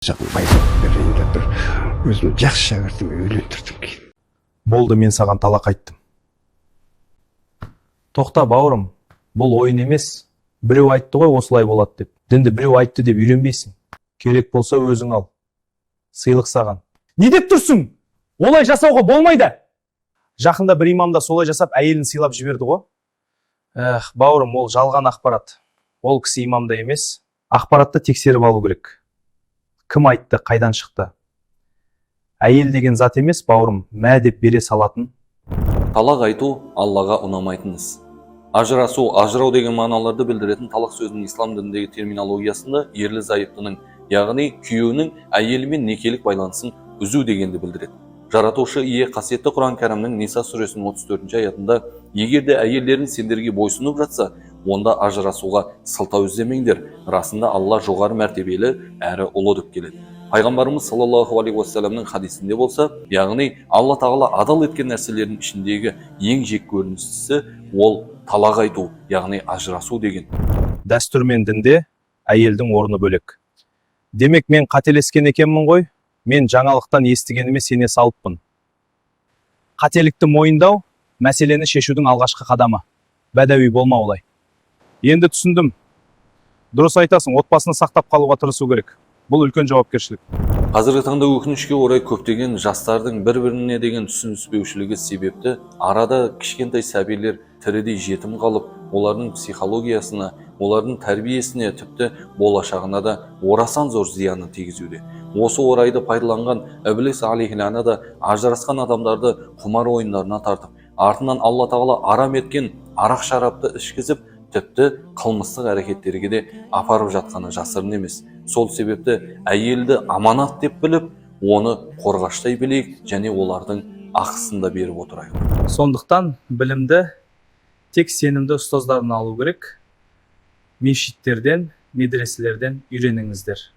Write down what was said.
Байзақберден бір өзім жақсы шәкіртіме үйлендірдім кейін. Болды, мен саған талақ айттым. Тоқта бауырым, бұл ойын емес. Біреу айтты ғой осылай болады деп. Дінді біреу айтты деп үйренбейсің. Керек болса өзің ал. Сыйлық саған. Не деп тұрсың? Олай жасауға болмайды. Жақында бір имам да солай жасап әйелін сыйлап жіберді ғой. Бауырым, ол жалған ақпарат. Ол кісі имам да емес. Ақпаратты тексеріп алу керек. Кім айтты, қайдан шықты? Әйел деген зат емес, бауырым, мә деп бере салатын. Талақ айту Аллаға ұнамайтын іс. Ажырасу, ажырау деген мағыналарды білдіретін талақ сөзінің ислам дініндегі терминологиясында ерлі зайыптының, яғни күйеуінің әйелімен некелік байланысын үзу дегенді білдіреді. Жаратушы ие қасиетті Құран кәрімнің Ниса сүресінің 34 аятында, егерде әйелдерің сендерге бойсынып жатса, онда ажырасуға сылтау іздемеңдер. Расында Алла жоғары мәртебелі әрі ұлы деп келеді. Пайғамбарымыз саллаллаху алейхи уассаламның хадисінде болса, яғни Алла тағала адал еткен нәрселердің ішіндегі ең жек көріністісі ол талақ айту, яғни ажырасу деген. Дәстүр мен дінде әйелдің орны бөлек. Демек мен қателескен екенмін ғой, мен жаңалықтан естігеніме сене салыппын. Қателікті мойындау мәселені шешудің алғашқы қадамы. Бәдәуи болма олай. Енді түсіндім. Дұрыс айтасың, отбасыны сақтап қалуға тырысу керек. Бұл үлкен жауапкершілік. Қазіргі таңда өкінішке орай көптеген жастардың бір-біріне деген түсініспеушілігі себепті арада кішкентай сәбилер тірідей жетім қалып, олардың психологиясына, олардың тәрбиесіне, тіпті болашағына да орасан зор зияны тигізуде. Осы орайды пайдаланған Иблис алейхилана да ажырасқан адамдарды құмар ойындарына тартып, артынан Алла тағала арам еткен арақ шарапты ішкізіп, тіпті қылмыстық әрекеттерге де апарып жатқаны жасырын емес. Сол себепті әйелді аманат деп біліп, оны қорғаштай білейік және олардың ақысын да беріп отырайық. Сондықтан білімді тек сенімді ұстаздардан алу керек. Мешіттерден, медреселерден үйреніңіздер.